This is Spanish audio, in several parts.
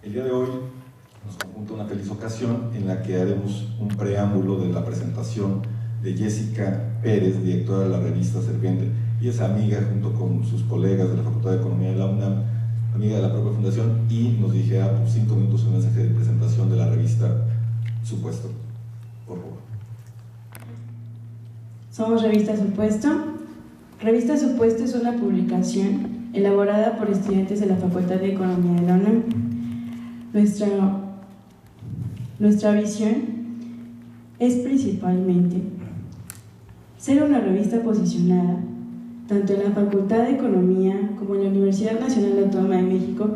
El día de hoy nos conjunta una feliz ocasión en la que haremos un preámbulo de la presentación de Jessica Pérez, directora de la revista Serpiente. Ella es amiga junto con sus colegas de la Facultad de Economía de la UNAM, amiga de la propia fundación, y nos dirigirá por 5 minutos un mensaje de presentación de la revista Supuesto. Por favor. Somos Revista Supuesto. Revista Supuesto es una publicación elaborada por estudiantes de la Facultad de Economía de la UNAM. Nuestra visión es principalmente ser una revista posicionada tanto en la Facultad de Economía como en la Universidad Nacional Autónoma de México,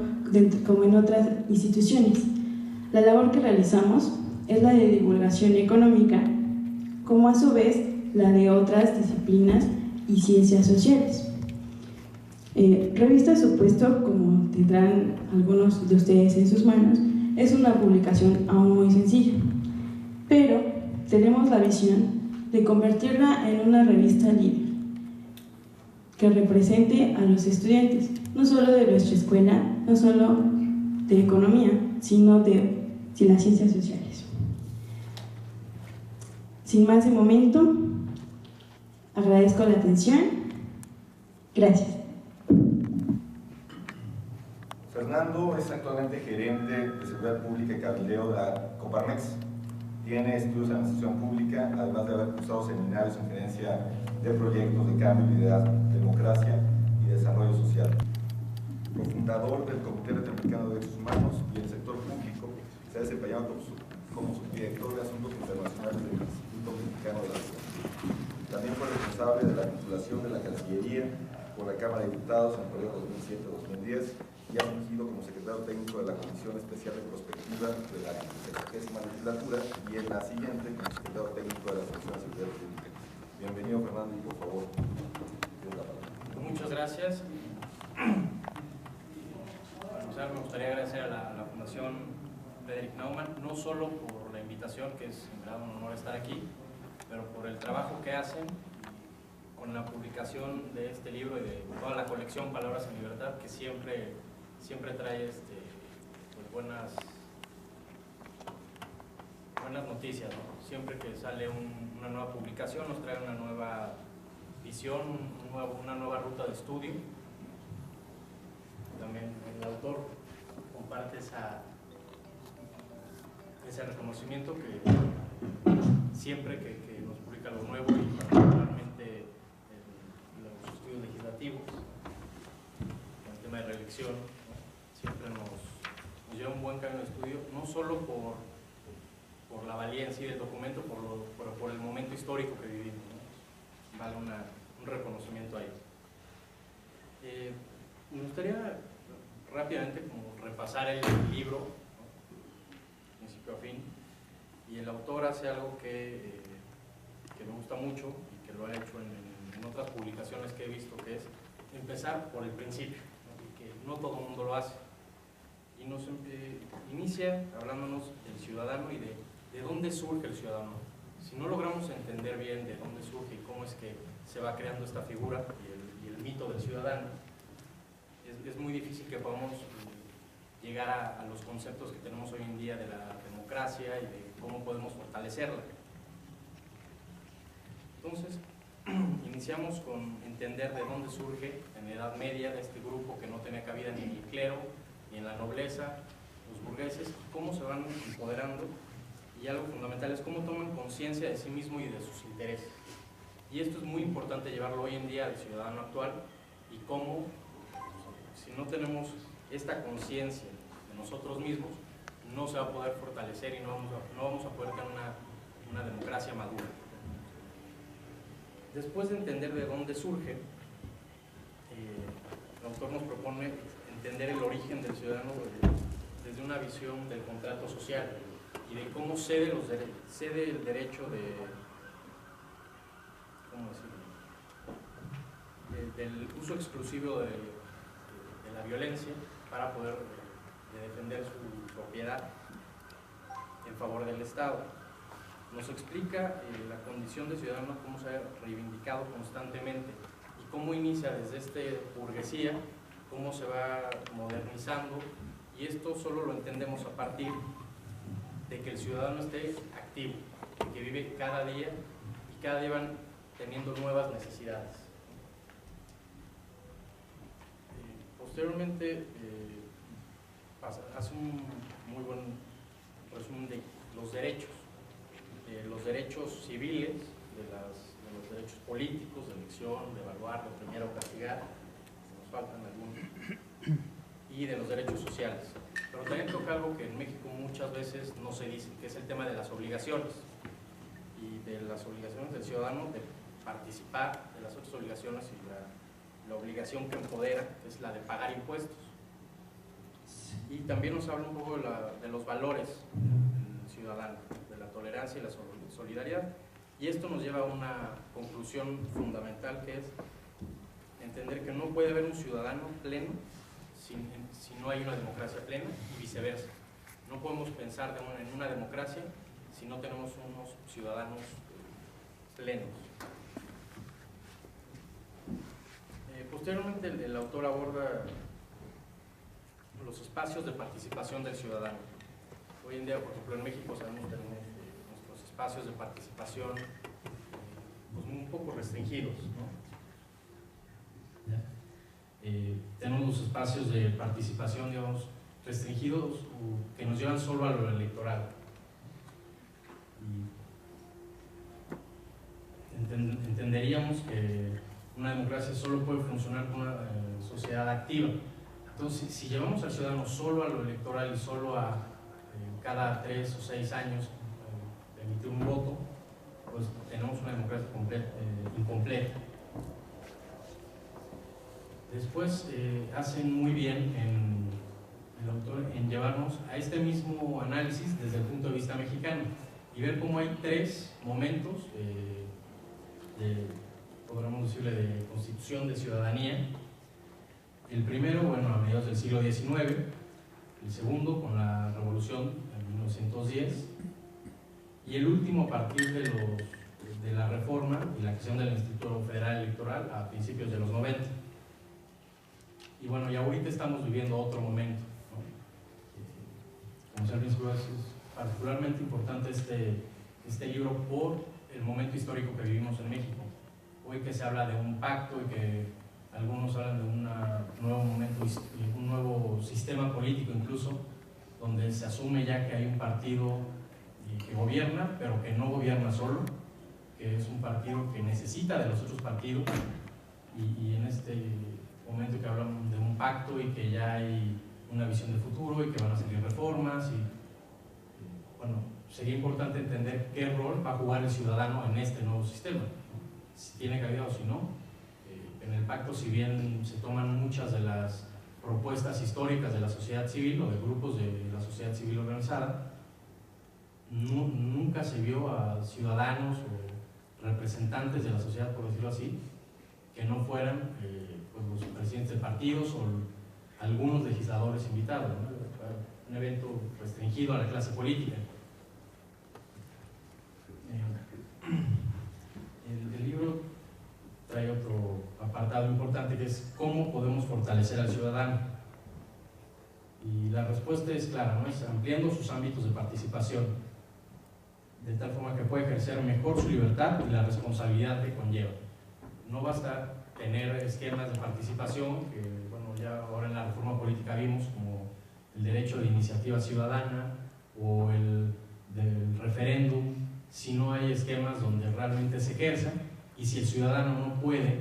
como en otras instituciones. La labor que realizamos es la de divulgación económica, como a su vez la de otras disciplinas y ciencias sociales. Revista Supuesto, como tendrán algunos de ustedes en sus manos, es una publicación aún muy sencilla, pero tenemos la visión de convertirla en una revista libre que represente a los estudiantes, no solo de nuestra escuela, no solo de economía, sino de las ciencias sociales. Sin más de momento, agradezco la atención. Gracias. Fernando es actualmente gerente de Seguridad Pública y Cabildeo de la Coparmex. Tiene estudios en administración pública, además de haber cursado seminarios en gerencia de proyectos de cambio y liderazgo, democracia y desarrollo social. Cofundador del Comité Latinoamericano de Derechos Humanos y el sector público, se ha desempeñado como subdirector de Asuntos Internacionales del Instituto Mexicano de la Salud. También fue responsable de la titulación de la Cancillería por la Cámara de Diputados en el periodo 2007-2010 y ha fungido como secretario técnico de la Comisión Especial de Prospectiva de la 70ª legislatura y en la siguiente como secretario técnico de la Comisión de Seguridad Pública. Bienvenido, Fernando, y por favor, tienes la palabra. Muchas gracias. Me gustaría agradecer a la Fundación Friedrich Naumann, no solo por la invitación, que es en verdad un honor estar aquí, pero por el trabajo que hacen con la publicación de este libro y de toda la colección Palabras en Libertad, que siempre trae pues buenas noticias, ¿no? Siempre que sale una nueva publicación nos trae una nueva visión, una nueva ruta de estudio. También el autor comparte ese reconocimiento que siempre que nos publica algo nuevo, y particularmente los estudios legislativos, el tema de reelección, ¿no? Siempre nos lleva un buen camino de estudio, no solo por la valiencia del documento, pero por el momento histórico que vivimos, ¿no? Vale un reconocimiento ahí. Me gustaría rápidamente como repasar el libro, ¿no? Principio a fin, y el autor hace algo que me gusta mucho y que lo ha hecho en otras publicaciones que he visto, que es empezar por el principio, ¿no? Y que no todo el mundo lo hace, y nos inicia hablándonos del ciudadano y de dónde surge el ciudadano. Si no logramos entender bien de dónde surge y cómo es que se va creando esta figura y el mito del ciudadano, es muy difícil que podamos llegar a los conceptos que tenemos hoy en día de la democracia y de cómo podemos fortalecerla. Entonces, iniciamos con entender de dónde surge en la Edad Media de este grupo que no tenía cabida ni en el clero, ni en la nobleza, los burgueses, cómo se van empoderando, y algo fundamental es cómo toman conciencia de sí mismos y de sus intereses. Y esto es muy importante llevarlo hoy en día al ciudadano actual, y cómo, si no tenemos esta conciencia de nosotros mismos, no se va a poder fortalecer y no vamos a poder tener una democracia madura. Después de entender de dónde surge, el autor nos propone entender el origen del ciudadano desde una visión del contrato social y de cómo cede el derecho del uso exclusivo de la violencia para poder defender su propiedad en favor del Estado. Nos explica la condición de ciudadano, cómo se ha reivindicado constantemente y cómo inicia desde esta burguesía, cómo se va modernizando Y esto solo lo entendemos a partir de que el ciudadano esté activo, de que vive cada día y cada día van teniendo nuevas necesidades. Posteriormente, hace un muy buen resumen de los derechos civiles, de los derechos políticos, de elección, de evaluar, de premiar o castigar, si nos faltan algunos, y de los derechos sociales. Pero también toca algo que en México muchas veces no se dice, que es el tema de las obligaciones, y de las obligaciones del ciudadano de participar, de las otras obligaciones y la obligación que empodera, que es la de pagar impuestos. Y también nos habla un poco de los valores del ciudadano, de la tolerancia y la solidaridad. Y esto nos lleva a una conclusión fundamental, que es entender que no puede haber un ciudadano pleno si no hay una democracia plena, y viceversa. No podemos pensar en una democracia si no tenemos unos ciudadanos plenos. Posteriormente, el autor aborda los espacios de participación del ciudadano. Hoy en día, por ejemplo, en México sabemos que tenemos nuestros espacios de participación pues un poco restringidos, ¿no? Tenemos los espacios de participación, digamos, restringidos, que nos llevan solo a lo electoral. Y entenderíamos que una democracia solo puede funcionar con una sociedad activa. Entonces, si llevamos al ciudadano solo a lo electoral y solo a cada 3 o 6 años emitir un voto, pues tenemos una democracia incompleta. Después hacen muy bien el autor en llevarnos a este mismo análisis desde el punto de vista mexicano y ver cómo hay 3 momentos podríamos decirle, de constitución de ciudadanía. El primero, bueno, a mediados del siglo XIX, el segundo con la Revolución en 1910, y el último a partir de la reforma y la creación del Instituto Federal Electoral a principios de los 90. Y bueno, y ahorita estamos viviendo otro momento, ¿no? Como decía al principio, es particularmente importante este libro por el momento histórico que vivimos en México. Hoy que se habla de un pacto y que algunos hablan de un nuevo momento, un nuevo sistema político incluso, donde se asume ya que hay un partido que gobierna, pero que no gobierna solo, que es un partido que necesita de los otros partidos, y en este momento que hablamos de un pacto y que ya hay una visión de futuro y que van a seguir reformas, y bueno, sería importante entender qué rol va a jugar el ciudadano en este nuevo sistema, si tiene cabida o si no. En el pacto, si bien se toman muchas de las propuestas históricas de la sociedad civil o de grupos de la sociedad civil organizada, nunca se vio a ciudadanos o representantes de la sociedad, por decirlo así, que no fueran pues los presidentes de partidos o algunos legisladores invitados, ¿no? Un evento restringido a la clase política. El libro trae otro apartado importante, que es cómo podemos fortalecer al ciudadano. Y la respuesta es clara, ¿no? Es ampliando sus ámbitos de participación, de tal forma que puede ejercer mejor su libertad y la responsabilidad que conlleva. No basta tener esquemas de participación, que bueno, ya ahora en la reforma política vimos, como el derecho de iniciativa ciudadana o el del referéndum, si no hay esquemas donde realmente se ejerza, y si el ciudadano no puede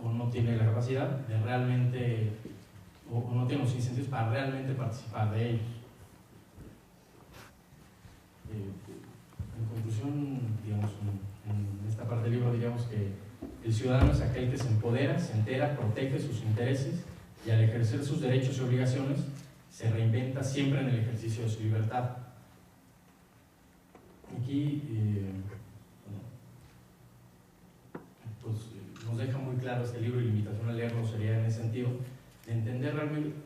o no tiene la capacidad de realmente, o no tiene los incentivos para realmente participar de ellos. En conclusión, digamos, en esta parte del libro diríamos que el ciudadano es aquel que se empodera, se entera, protege sus intereses, y al ejercer sus derechos y obligaciones se reinventa siempre en el ejercicio de su libertad. Aquí pues nos deja muy claro este libro, y la invitación a leerlo sería en ese sentido, de entender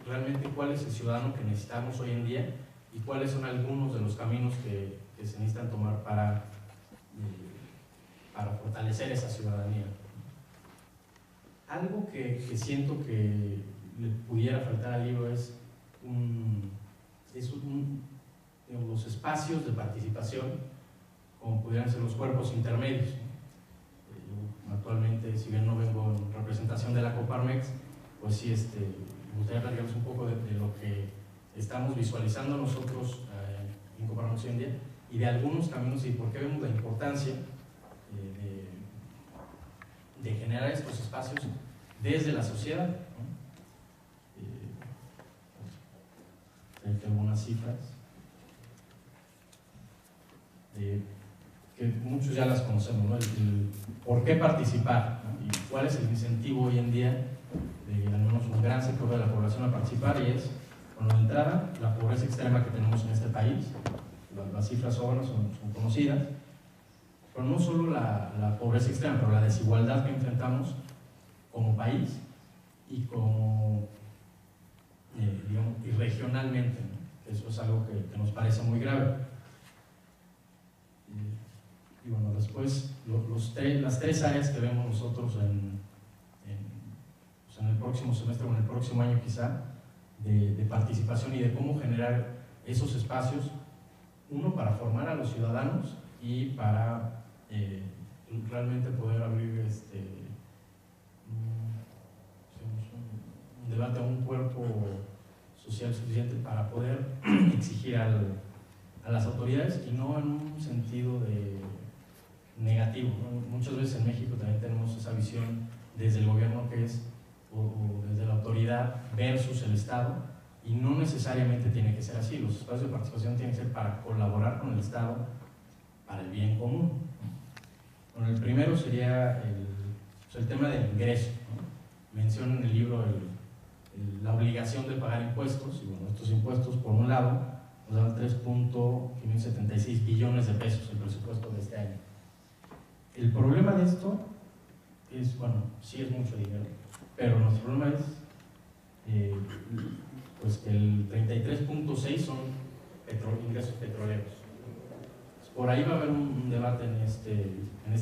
realmente cuál es el ciudadano que necesitamos hoy en día y cuáles son algunos de los caminos que se necesitan tomar para fortalecer esa ciudadanía. Algo que siento que le pudiera faltar al libro es digamos, los espacios de participación, como pudieran ser los cuerpos intermedios, ¿no? Actualmente, si bien no vengo en representación de la Coparmex, pues sí, me gustaría platicarles un poco de lo que estamos visualizando nosotros en Coparmex hoy en día, y de algunos caminos y por qué vemos la importancia de generar estos espacios desde la sociedad, ¿no? Algunas cifras que muchos ya las conocemos, ¿no? El por qué participar, ¿no? Y cuál es el incentivo hoy en día de al menos un gran sector de la población a participar, y es, bueno, de entrada, la pobreza extrema que tenemos en este país. Las cifras son conocidas, pero no solo la pobreza extrema, pero la desigualdad que enfrentamos como país y como, digamos, y regionalmente, ¿no? Eso es algo que nos parece muy grave. Y bueno, después las tres áreas que vemos nosotros en el próximo semestre o en el próximo año quizá, de participación y de cómo generar esos espacios, uno, para formar a los ciudadanos y para realmente poder abrir un debate a un cuerpo social suficiente para poder exigir a las autoridades, y no en un sentido negativo, ¿no? Muchas veces en México también tenemos esa visión desde el gobierno, que es o desde la autoridad versus el Estado, y no necesariamente tiene que ser así. Los espacios de participación tienen que ser para colaborar con el Estado para el bien común. Bueno, el primero sería el tema del ingreso, ¿no? Menciona en el libro la obligación de pagar impuestos, y bueno, estos impuestos, por un lado, nos dan 3.576 billones de pesos el presupuesto de este año. El problema de esto es, bueno, sí es mucho dinero, pero nuestro problema es pues que el 33.6 son ingresos petroleros. Por ahí va a haber un debate en este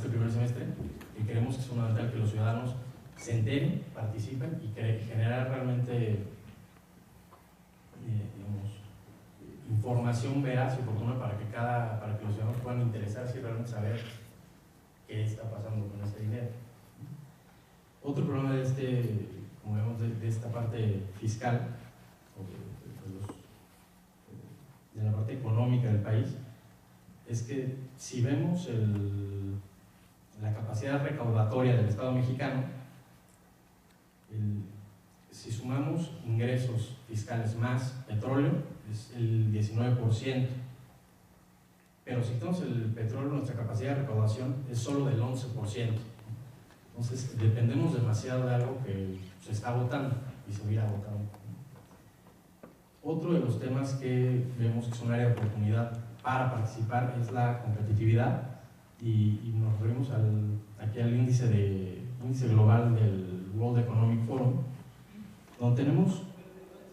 primer semestre, y creemos que es fundamental que los ciudadanos se enteren, participen y generar realmente digamos, información veraz y oportuna para que los ciudadanos puedan interesarse y realmente saber qué está pasando con este dinero. Otro problema como vemos, de esta parte fiscal, de la parte económica del país, es que si vemos la capacidad recaudatoria del Estado mexicano, si sumamos ingresos fiscales más petróleo, es el 19%, pero si quitamos el petróleo, nuestra capacidad de recaudación es solo del 11%. Entonces dependemos demasiado de algo que se está agotando y se va a ir agotando. Otro de los temas que vemos que es un área de oportunidad para participar es la competitividad, y nos referimos aquí al índice global del World Economic Forum, donde tenemos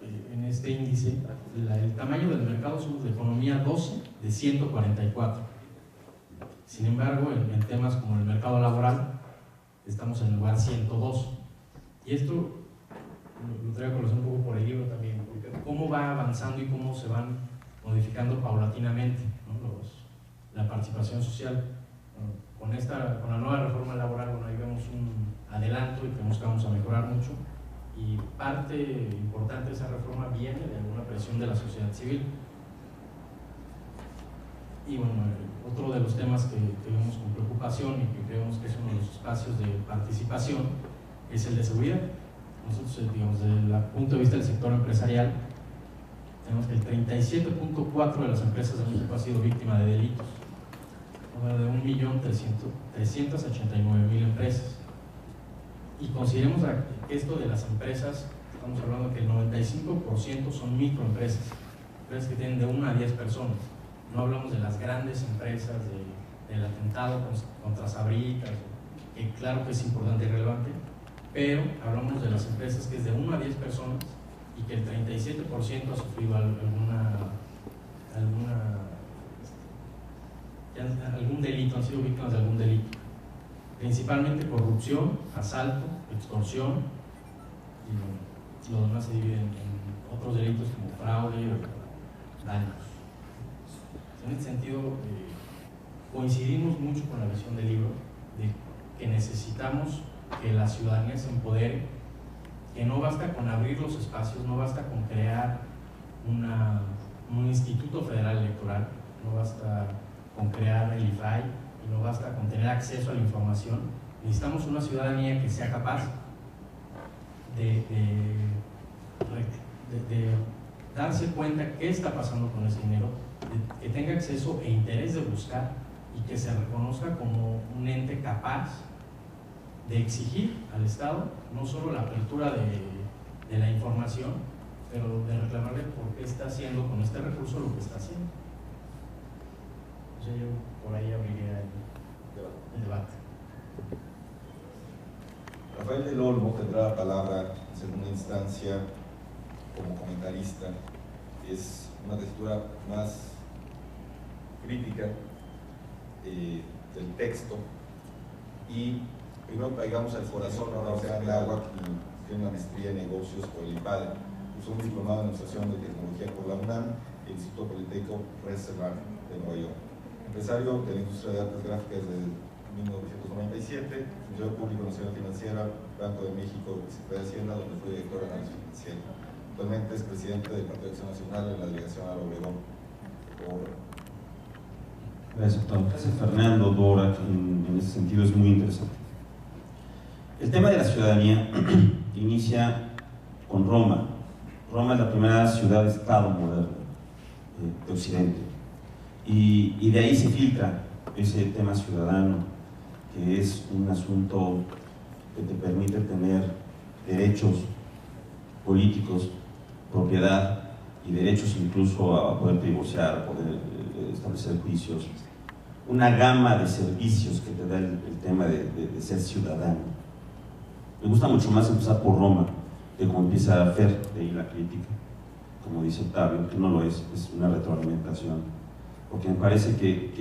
en este índice el tamaño del mercado somos de economía 12 de 144. Sin embargo, en temas como el mercado laboral estamos en el lugar 102, y esto lo traigo a colación un poco por el libro también, porque cómo va avanzando y cómo se van modificando paulatinamente, ¿no? La participación social. Con la nueva reforma laboral, bueno, ahí vemos un adelanto y creemos que vamos a mejorar mucho, y parte importante de esa reforma viene de alguna presión de la sociedad civil. Y bueno, otro de los temas que vemos con preocupación y que creemos que es uno de los espacios de participación es el de seguridad. Nosotros, digamos, desde el punto de vista del sector empresarial, tenemos que el 37.4% de las empresas de México ha sido víctima de delitos, de 1.389.000 empresas. Y consideremos que esto de las empresas, estamos hablando que el 95% son microempresas, empresas que tienen de 1 a 10 personas. No hablamos de las grandes empresas, del atentado contra Sabritas, que claro que es importante y relevante, pero hablamos de las empresas que es de 1 a 10 personas y que el 37% ha sufrido algún delito, han sido víctimas de algún delito, principalmente corrupción, asalto, extorsión, Los demás se dividen en otros delitos como fraude o daños. En este sentido, coincidimos mucho con la visión del libro de que necesitamos que la ciudadanía se empodere, que no basta con abrir los espacios, no basta con crear un instituto federal electoral, no basta con crear el IFAI y no basta con tener acceso a la información. Necesitamos una ciudadanía que sea capaz de darse cuenta qué está pasando con ese dinero, que tenga acceso e interés de buscar y que se reconozca como un ente capaz de exigir al Estado no solo la apertura de la información, pero de reclamarle por qué está haciendo con este recurso lo que está haciendo. Entonces yo por ahí abriría el debate. Rafael del Olmo tendrá la palabra en segunda instancia como comentarista. Es una textura más crítica del texto, y primero caigamos al corazón. Ahora de Agua, que tiene una maestría en negocios por el IPADE, hizo un diplomado en Administración de Tecnología por la UNAM y el Instituto Politécnico Rensselaer de Nueva York. Empresario de la industria de artes gráficas desde 1997, funcionario público nacional financiera, Banco de México, Secretaría de Hacienda, donde fue director de análisis financiero. Actualmente es presidente del Partido de Acción Nacional en la delegación a Obregón. Gracias, doctor. Gracias, Fernando. Dora, en ese sentido es muy interesante. El tema de la ciudadanía inicia con Roma. Roma es la primera ciudad-estado moderna de Occidente, y de ahí se filtra ese tema ciudadano, que es un asunto que te permite tener derechos políticos, propiedad y derechos incluso a poderte divorciar, a poder establecer juicios, una gama de servicios que te da el tema de ser ciudadano. Me gusta mucho más empezar por Roma, que como empieza a Fer, de ahí la crítica, como dice Octavio, que no lo es una retroalimentación, porque me parece que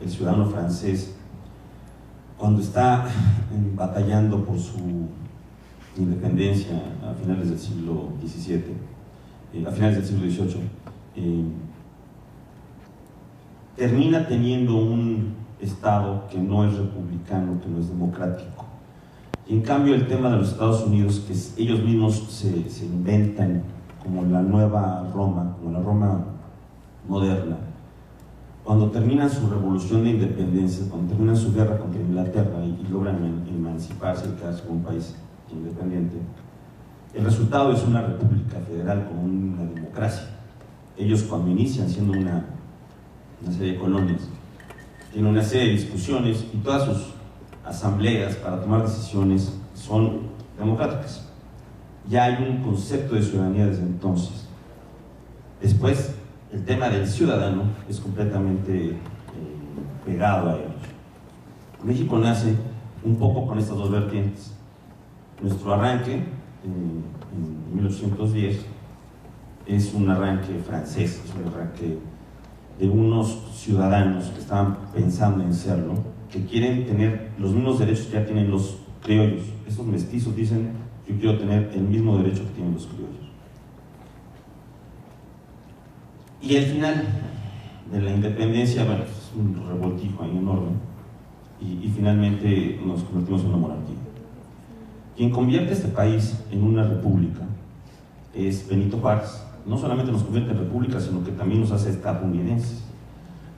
el ciudadano francés, cuando está batallando por su independencia a finales del siglo XVII, a finales del siglo XVIII, termina teniendo un Estado que no es republicano, que no es democrático. Y en cambio el tema de los Estados Unidos, que ellos mismos se inventan como la nueva Roma, como la Roma moderna, cuando terminan su revolución de independencia, cuando terminan su guerra contra Inglaterra y logran emanciparse y quedarse como un país independiente, el resultado es una república federal con una democracia. Ellos, cuando inician siendo una serie de colonias, tienen una serie de discusiones y todas sus asambleas para tomar decisiones son democráticas. Ya hay un concepto de ciudadanía desde entonces. Después, el tema del ciudadano es completamente pegado a ellos. México nace un poco con estas dos vertientes. Nuestro arranque en 1810 es un arranque francés, es un arranque de unos ciudadanos que estaban pensando en serlo, que quieren tener los mismos derechos que ya tienen los criollos. Estos mestizos dicen: yo quiero tener el mismo derecho que tienen los criollos. Y el final de la independencia, bueno, es un revoltijo ahí enorme, y finalmente nos convertimos en una monarquía. Quien convierte este país en una república es Benito Juárez. No solamente nos convierte en república, sino que también nos hace estadounidenses.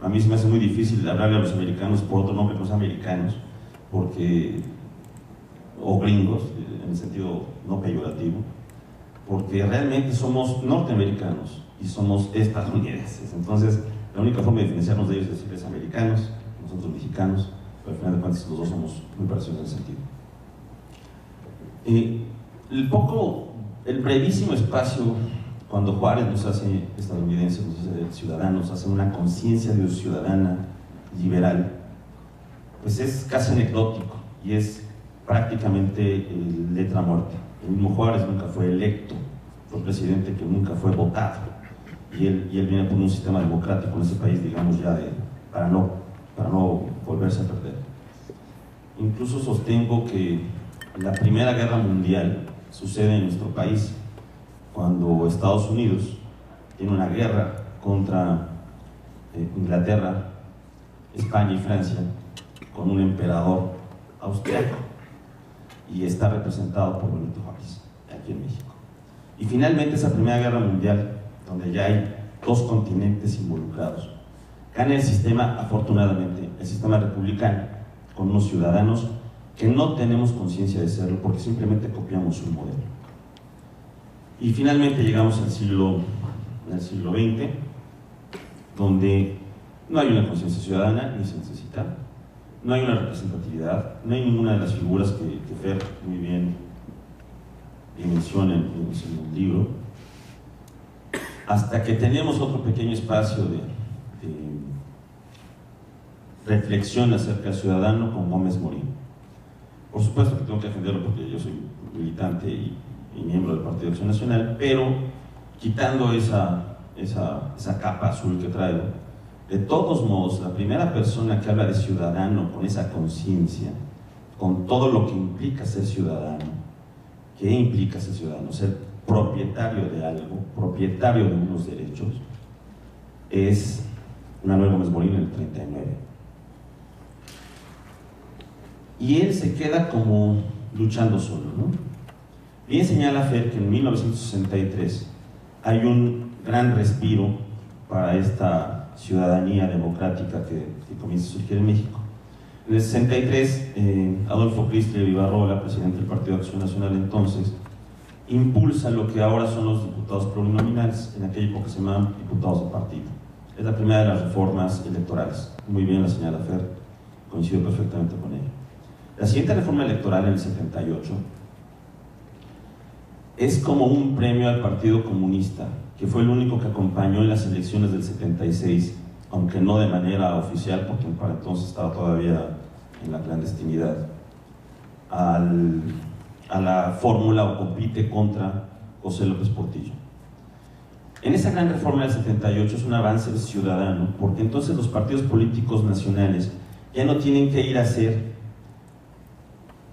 A mí se me hace muy difícil hablarle a los americanos por otro nombre que no sea americanos, o gringos, en el sentido no peyorativo, porque realmente somos norteamericanos y somos estadounidenses. Entonces, la única forma de diferenciarnos de ellos es decirles americanos, nosotros mexicanos, pero al final de cuentas los dos somos muy parecidos en ese sentido. El brevísimo espacio cuando Juárez nos hace estadounidenses, nos hace ciudadanos, hace una conciencia de ciudadana liberal, pues es casi anecdótico y es prácticamente letra muerta. El mismo Juárez nunca fue electo, fue presidente que nunca fue votado, y él viene por un sistema democrático en ese país, digamos, ya para no volverse a perder. Incluso sostengo que la Primera Guerra Mundial sucede en nuestro país cuando Estados Unidos tiene una guerra contra Inglaterra, España y Francia, con un emperador austriaco, y está representado por Benito Juárez, aquí en México. Y finalmente esa Primera Guerra Mundial, donde ya hay dos continentes involucrados, gana el sistema, afortunadamente, el sistema republicano, con unos ciudadanos que no tenemos conciencia de serlo porque simplemente copiamos un modelo. Y finalmente llegamos al siglo XX, donde no hay una conciencia ciudadana, ni se necesita, no hay una representatividad, no hay ninguna de las figuras que Fer muy bien menciona en el libro, hasta que tenemos otro pequeño espacio de reflexión acerca del ciudadano con Gómez Morín. Por supuesto que tengo que defenderlo porque yo soy militante y miembro del Partido de Acción Nacional, pero quitando esa capa azul que traigo, de todos modos, la primera persona que habla de ciudadano con esa conciencia, con todo lo que implica ser ciudadano, ¿qué implica ser ciudadano? Ser propietario de algo, propietario de unos derechos, es Manuel Gómez Morín en el 39. Y él se queda como luchando solo, ¿no? Bien señala Fer que en 1963 hay un gran respiro para esta ciudadanía democrática que comienza a surgir en México. En el 63, Adolfo Chrysler Ibarrola, presidente del Partido de Acción Nacional entonces, impulsa lo que ahora son los diputados plurinominales, en aquella época se llamaban diputados de partido. Es la primera de las reformas electorales. Muy bien la señala Fer, coincido perfectamente con ella. La siguiente reforma electoral en el 78 es como un premio al Partido Comunista, que fue el único que acompañó en las elecciones del 76, aunque no de manera oficial, porque para entonces estaba todavía en la clandestinidad, a la fórmula o compite contra José López Portillo. En esa gran reforma del 78 es un avance ciudadano, porque entonces los partidos políticos nacionales ya no tienen que ir a hacer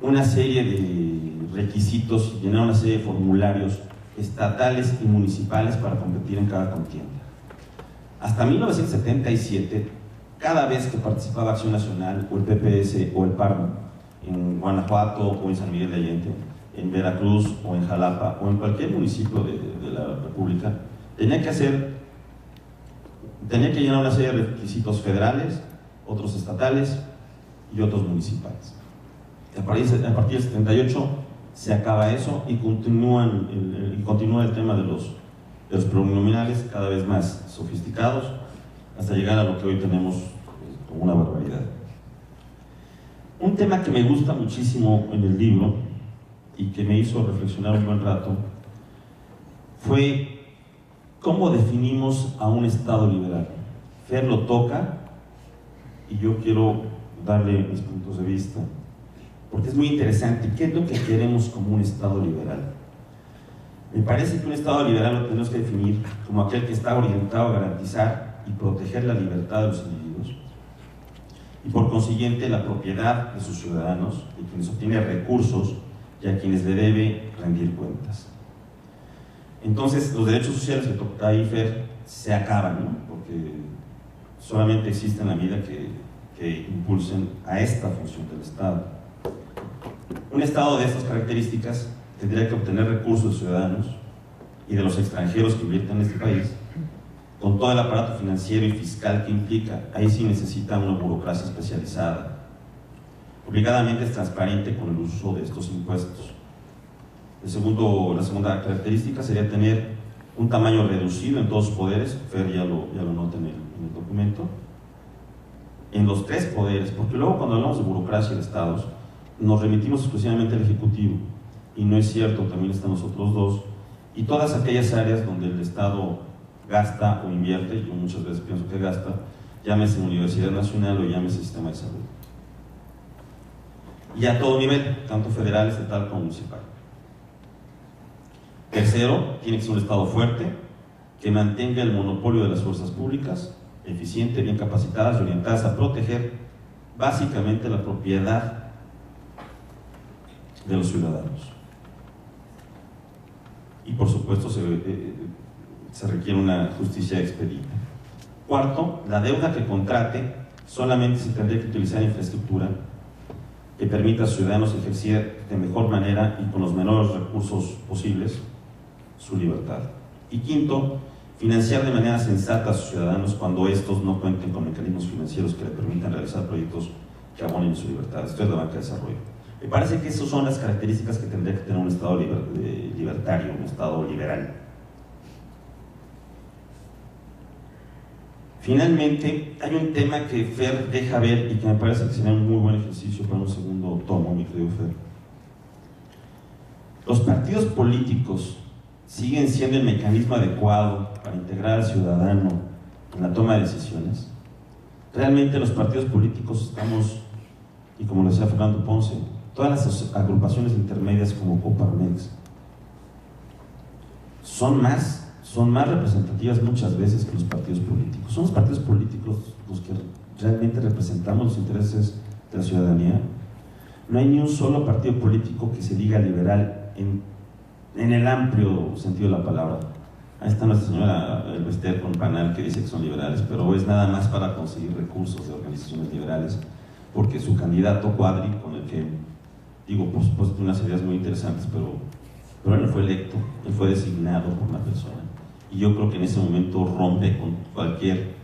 una serie de requisitos y llenar una serie de formularios estatales y municipales para competir en cada contienda. Hasta 1977, cada vez que participaba Acción Nacional o el PPS o el PARM en Guanajuato o en San Miguel de Allende, en Veracruz o en Jalapa o en cualquier municipio de la República, tenía que llenar una serie de requisitos federales, otros estatales y otros municipales. A partir del 78 se acaba eso y continúa el tema de los plurinominales cada vez más sofisticados hasta llegar a lo que hoy tenemos como una barbaridad. Un tema que me gusta muchísimo en el libro y que me hizo reflexionar un buen rato fue cómo definimos a un Estado liberal. Fer lo toca y yo quiero darle mis puntos de vista, porque es muy interesante. ¿Qué es lo que queremos como un Estado liberal? Me parece que un Estado liberal lo tenemos que definir como aquel que está orientado a garantizar y proteger la libertad de los individuos y por consiguiente la propiedad de sus ciudadanos, de quienes obtienen recursos y a quienes le debe rendir cuentas. Entonces los derechos sociales que toca ahí Fer se acaban, ¿no? Porque solamente existen en la medida que impulsen a esta función del Estado. Un Estado de estas características tendría que obtener recursos de ciudadanos y de los extranjeros que invierten en este país, con todo el aparato financiero y fiscal que implica. Ahí sí necesita una burocracia especializada. Obligadamente es transparente con el uso de estos impuestos. La segunda característica sería tener un tamaño reducido en todos sus poderes. Fer ya lo nota en el documento. En los tres poderes, porque luego cuando hablamos de burocracia de estados, nos remitimos exclusivamente al Ejecutivo, y no es cierto, también están los otros dos, y todas aquellas áreas donde el Estado gasta o invierte, yo muchas veces pienso que gasta, llámese Universidad Nacional o llámese Sistema de Salud. Y a todo nivel, tanto federal, estatal como municipal. Tercero, tiene que ser un Estado fuerte, que mantenga el monopolio de las fuerzas públicas, eficiente, bien capacitadas y orientadas a proteger básicamente la propiedad de los ciudadanos. y por supuesto se requiere una justicia expedita. Cuarto, la deuda que contrate solamente se tendría que utilizar infraestructura que permita a los ciudadanos ejercer de mejor manera y con los menores recursos posibles su libertad. Y quinto, financiar de manera sensata a sus ciudadanos cuando estos no cuenten con mecanismos financieros que le permitan realizar proyectos que abonen su libertad. Esto es la banca de desarrollo. Me parece que esas son las características que tendría que tener un Estado libertario, un Estado liberal. Finalmente, hay un tema que Fer deja ver y que me parece que sería un muy buen ejercicio para un segundo tomo, mi querido Fer. Los partidos políticos siguen siendo el mecanismo adecuado para integrar al ciudadano en la toma de decisiones. Realmente los partidos políticos estamos, y como lo decía Fernando Ponce, todas las agrupaciones intermedias como Coparmex son más representativas muchas veces que los partidos políticos. Son los partidos políticos los que realmente representamos los intereses de la ciudadanía. No hay ni un solo partido político que se diga liberal en el amplio sentido de la palabra. Ahí está nuestra señora Elvester con Panal, que dice que son liberales, pero es nada más para conseguir recursos de organizaciones liberales, porque su candidato Cuadri, con el que digo, por supuesto, tiene unas ideas muy interesantes, pero él no fue electo, él fue designado por una persona, y yo creo que en ese momento rompe con cualquier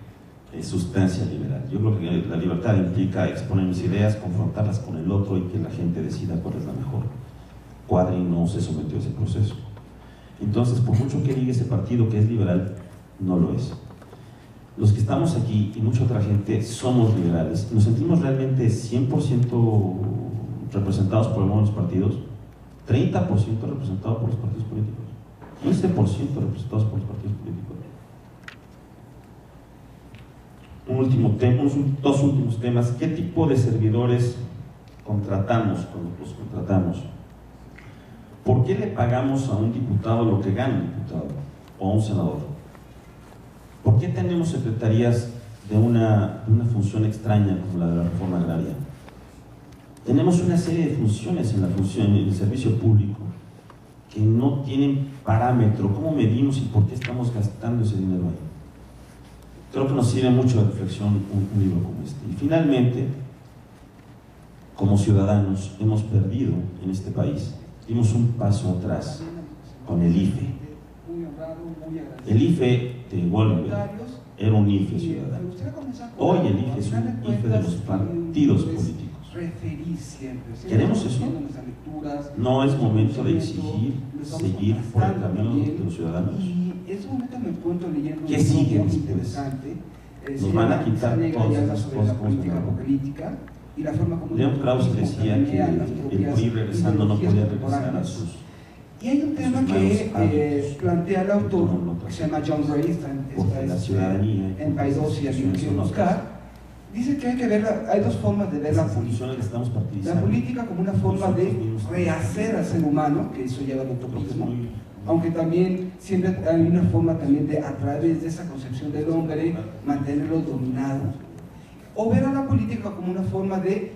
sustancia liberal. Yo creo que la libertad implica exponer mis ideas, confrontarlas con el otro y que la gente decida cuál es la mejor. Cuadri no se sometió a ese proceso. Entonces, por mucho que diga ese partido que es liberal, no lo es. Los que estamos aquí y mucha otra gente somos liberales, nos sentimos realmente 100% representados por algunos partidos, 30% representados por los partidos políticos, 15% representados por los partidos políticos. Dos últimos temas. ¿Qué tipo de servidores contratamos cuando los contratamos? ¿Por qué le pagamos a un diputado lo que gana un diputado o a un senador? ¿Por qué tenemos secretarías de una función extraña como la de la reforma agraria? Tenemos una serie de funciones en el servicio público que no tienen parámetro. ¿Cómo medimos y por qué estamos gastando ese dinero ahí? Creo que nos sirve mucho de reflexión un libro como este. Y finalmente, como ciudadanos, hemos perdido en este país. Dimos un paso atrás con el IFE. El IFE de Wollenberg era un IFE ciudadano. Hoy el IFE es un IFE de los partidos políticos. ¿Queremos eso? No es momento de exigir seguir por el camino de los ciudadanos. ¿Qué sigue después? Nos van a quitar todas esas cosas. León Krause decía que el PRI regresando no podía regresar a sus. Y hay un tema que plantea el autor, que se llama John Gray, está en Paidós y en Oscar. Dice que hay dos formas de ver la política. La política como una forma de rehacer al ser humano, que eso lleva al utopismo, aunque también siempre hay una forma también de, a través de esa concepción del hombre, mantenerlo dominado. O ver a la política como una forma de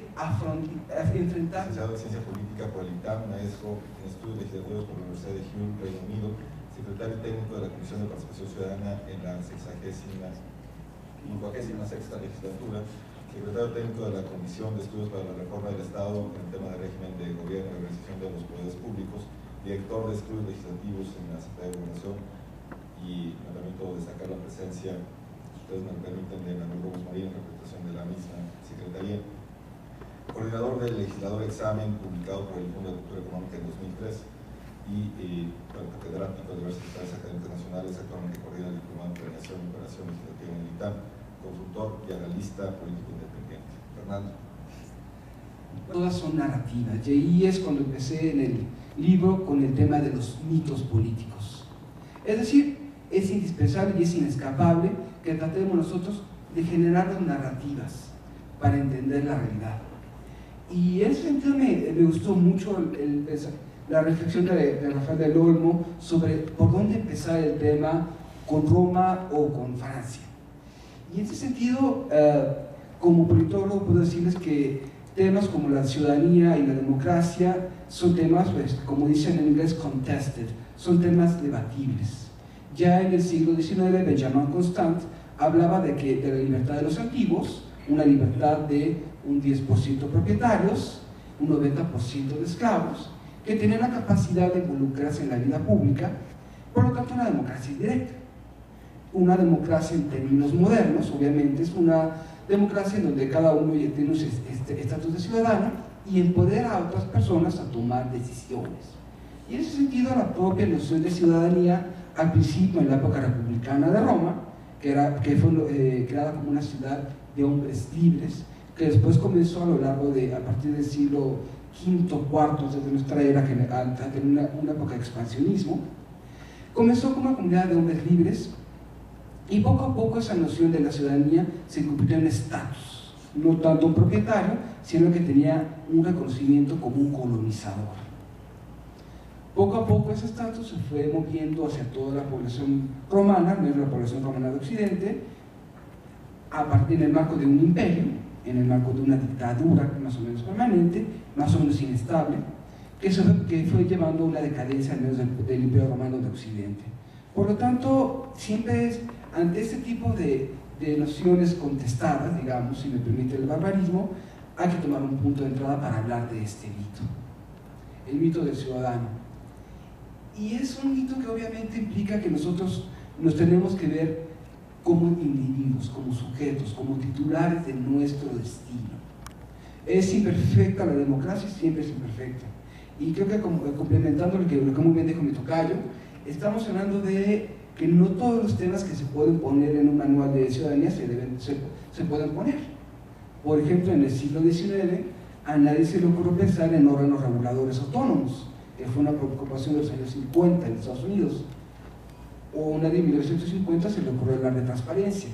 enfrentar. Licenciado en Ciencia Política por el ITAM, maestro en Estudios Legislativos por la Universidad de Hull, Reino Unido, secretario técnico de la Comisión de Participación Ciudadana en la 56ª legislatura, secretario técnico de la Comisión de Estudios para la Reforma del Estado en el tema de régimen de gobierno y organización de los poderes públicos, director de Estudios Legislativos en la Secretaría de Gobernación, y me permito destacar la presencia, si ustedes me lo permiten, de Manuel Gómez Marín en representación de la misma Secretaría. Coordinador del legislador examen publicado por el Fondo de Cultura Económica en 2003 y catedrático de diversas sociedades académicas nacionales, actualmente coordina el diplomado en Planeación y Operación Legislativa en el ITAM, consultor y analista político independiente. Fernando. Todas son narrativas, y ahí es cuando empecé en el libro con el tema de los mitos políticos. Es decir, es indispensable y es inescapable que tratemos nosotros de generar narrativas para entender la realidad. Y en ese sentido me gustó mucho la reflexión de Rafael del Olmo sobre por dónde empezar el tema, con Roma o con Francia. Y en ese sentido, como politólogo puedo decirles que temas como la ciudadanía y la democracia son temas, pues, como dicen en inglés, contested, son temas debatibles. Ya en el siglo XIX, Benjamin Constant hablaba de la libertad de los antiguos, una libertad de un 10% propietarios, un 90% de esclavos, que tenían la capacidad de involucrarse en la vida pública, por lo tanto una democracia indirecta. Una democracia en términos modernos, obviamente, es una democracia en donde cada uno tiene un estatus de ciudadano y empodera a otras personas a tomar decisiones. Y en ese sentido, la propia noción de ciudadanía, al principio en la época republicana de Roma, que fue creada como una ciudad de hombres libres, que después comenzó a partir del siglo V, IV desde nuestra era, a tener una época de expansionismo, comenzó como una comunidad de hombres libres, y poco a poco esa noción de la ciudadanía se convirtió en estatus, no tanto un propietario, sino que tenía un reconocimiento como un colonizador. Poco a poco ese estatus se fue moviendo hacia toda la población romana, no es la población romana de Occidente, a partir del marco de un imperio, en el marco de una dictadura más o menos permanente, más o menos inestable, que fue llevando una decadencia al menos del imperio romano de Occidente. Por lo tanto, siempre ante este tipo de nociones contestadas, digamos, si me permite el barbarismo, hay que tomar un punto de entrada para hablar de este mito, el mito del ciudadano. Y es un mito que obviamente implica que nosotros nos tenemos que ver como individuos, como sujetos, como titulares de nuestro destino. Es imperfecta la democracia, siempre es imperfecta. Y creo que complementando lo que muy bien dijo mi tocayo, estamos hablando de que no todos los temas que se pueden poner en un manual de ciudadanía se pueden poner. Por ejemplo, en el siglo XIX a nadie se le ocurrió pensar en órganos reguladores autónomos, que fue una preocupación de los años 50 en Estados Unidos, o a nadie en 1950 se le ocurrió hablar de transparencia.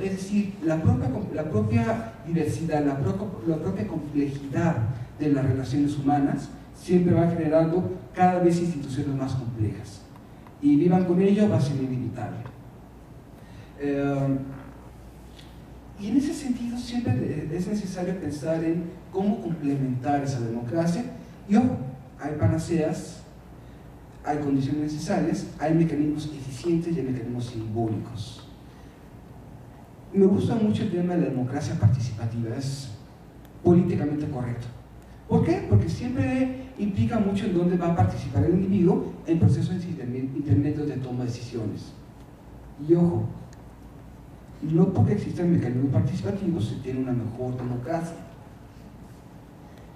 Es decir, la propia diversidad, la propia complejidad de las relaciones humanas siempre va generando cada vez instituciones más complejas, y vivan con ello va a ser inevitable. Y en ese sentido siempre es necesario pensar en cómo complementar esa democracia. Y ojo, hay panaceas, hay condiciones necesarias, hay mecanismos eficientes y hay mecanismos simbólicos. Me gusta mucho el tema de la democracia participativa, es políticamente correcto. ¿Por qué? Porque siempre implica mucho en dónde va a participar el individuo en procesos intermedios de toma de decisiones. Y ojo, no porque existan mecanismos participativos se tiene una mejor democracia.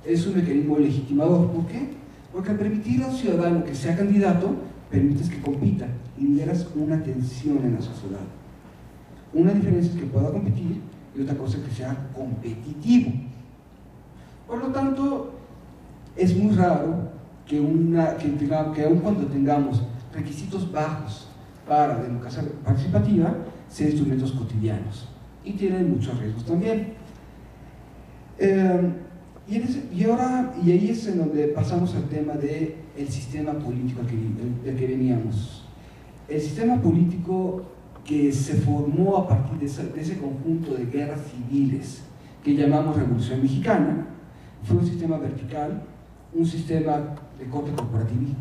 Es un mecanismo legitimador. ¿Por qué? Porque al permitir a un ciudadano que sea candidato, permites que compita y lideras una tensión en la sociedad. Una diferencia es que pueda competir y otra cosa es que sea competitivo. Por lo tanto, es muy raro que aun cuando tengamos requisitos bajos para democracia participativa, sean instrumentos cotidianos y tienen muchos riesgos también. Y ahí es en donde pasamos al tema del sistema político del que veníamos. El sistema político que se formó a partir de ese conjunto de guerras civiles que llamamos Revolución Mexicana fue un sistema vertical, un sistema de corte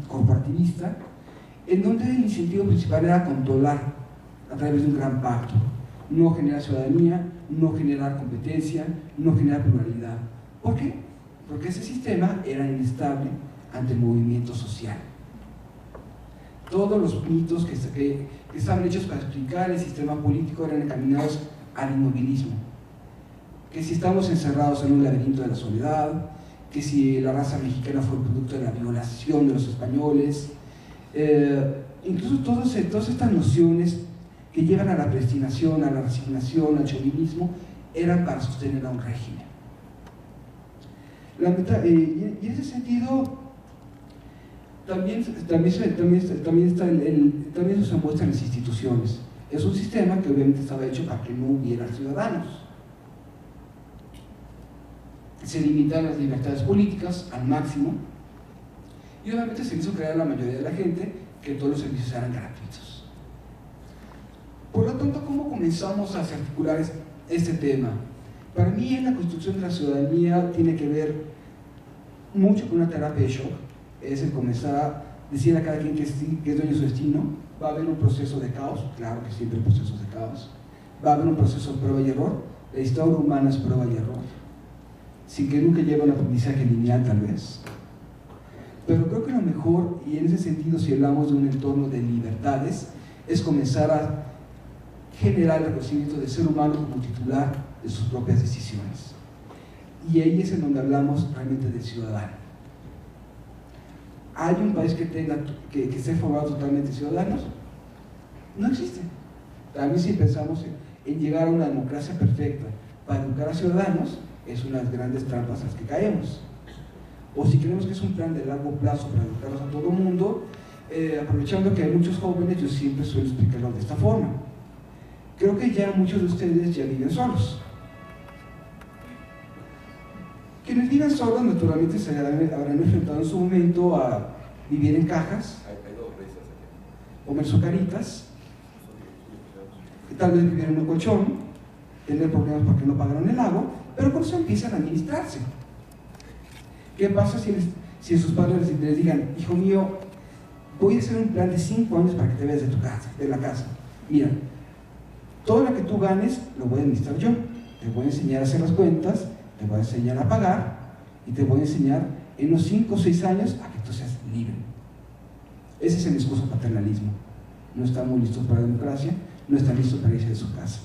corporativista, en donde el incentivo principal era controlar a través de un gran pacto, no generar ciudadanía, no generar competencia, no generar pluralidad. ¿Por qué? Porque ese sistema era inestable ante el movimiento social. Todos los mitos que estaban hechos para explicar el sistema político eran encaminados al inmovilismo. Que si estamos encerrados en un laberinto de la soledad, que si la raza mexicana fue el producto de la violación de los españoles, incluso todas estas nociones que llevan a la predestinación, a la resignación, al chauvinismo, eran para sostener a un régimen. Y en ese sentido, también se muestran las instituciones. Es un sistema que obviamente estaba hecho para que no hubiera ciudadanos. Se limitan las libertades políticas al máximo y obviamente se hizo creer a la mayoría de la gente que todos los servicios eran gratuitos. Por lo tanto, ¿cómo comenzamos a articular este tema? Para mí, en la construcción de la ciudadanía tiene que ver mucho con una terapia de shock, es el comenzar decir a cada quien que es dueño de su destino. Va a haber un proceso de caos, claro que siempre hay procesos de caos. Va a haber un proceso de prueba y error. La historia humana es prueba y error, sin que nunca lleve a un aprendizaje lineal tal vez. Pero creo que lo mejor, y en ese sentido si hablamos de un entorno de libertades, es comenzar a generar el reconocimiento del ser humano como titular de sus propias decisiones. Y ahí es en donde hablamos realmente del ciudadano. ¿Hay un país que esté formado totalmente de ciudadanos? No existe. También si pensamos en llegar a una democracia perfecta para educar a ciudadanos, es una de las grandes trampas a las que caemos. O si creemos que es un plan de largo plazo para educarlos a todo el mundo, aprovechando que hay muchos jóvenes, yo siempre suelo explicarlo de esta forma. Creo que ya muchos de ustedes ya viven solos. Quienes viven solos naturalmente se habrán enfrentado en su momento a vivir en cajas, comer sucaritas, tal vez vivir en un colchón, tener problemas porque no pagaron el agua, pero con eso empiezan a administrarse. ¿Qué pasa si sus padres les digan, hijo mío, voy a hacer un plan de 5 años para que te veas de la casa? Mira, todo lo que tú ganes lo voy a administrar yo, te voy a enseñar a hacer las cuentas, te voy a enseñar a pagar y te voy a enseñar en unos 5 o 6 años a que tú seas libre. Ese es el discurso paternalismo. No estamos listos para la democracia, no están listos para irse de su casa.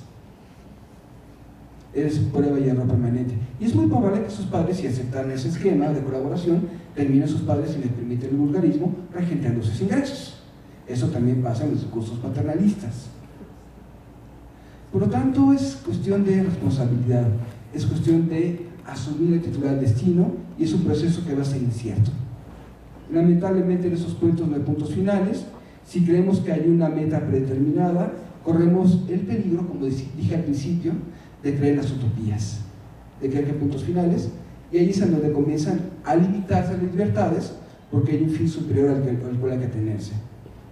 Es prueba y error permanente. Y es muy probable que sus padres, si aceptan ese esquema de colaboración, terminen sus padres, si les permite el vulgarismo, regenteando sus ingresos. Eso también pasa en los discursos paternalistas. Por lo tanto, es cuestión de responsabilidad, es cuestión de asumir el titular del destino, y es un proceso que va a ser incierto. Lamentablemente en esos cuentos no hay puntos finales. Si creemos que hay una meta predeterminada, corremos el peligro, como dije al principio, de creer las utopías, de creer que hay puntos finales, y ahí es en donde comienzan a limitarse las libertades, porque hay un fin superior al cual hay que atenerse.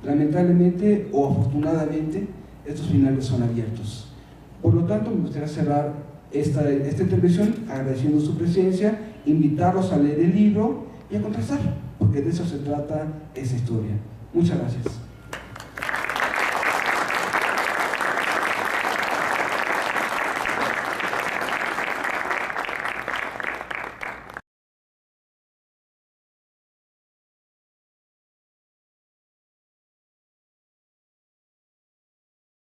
Lamentablemente o afortunadamente, estos finales son abiertos. Por lo tanto, me gustaría cerrar esta intervención agradeciendo su presencia, invitarlos a leer el libro y a contrastar, porque de eso se trata esa historia. Muchas gracias.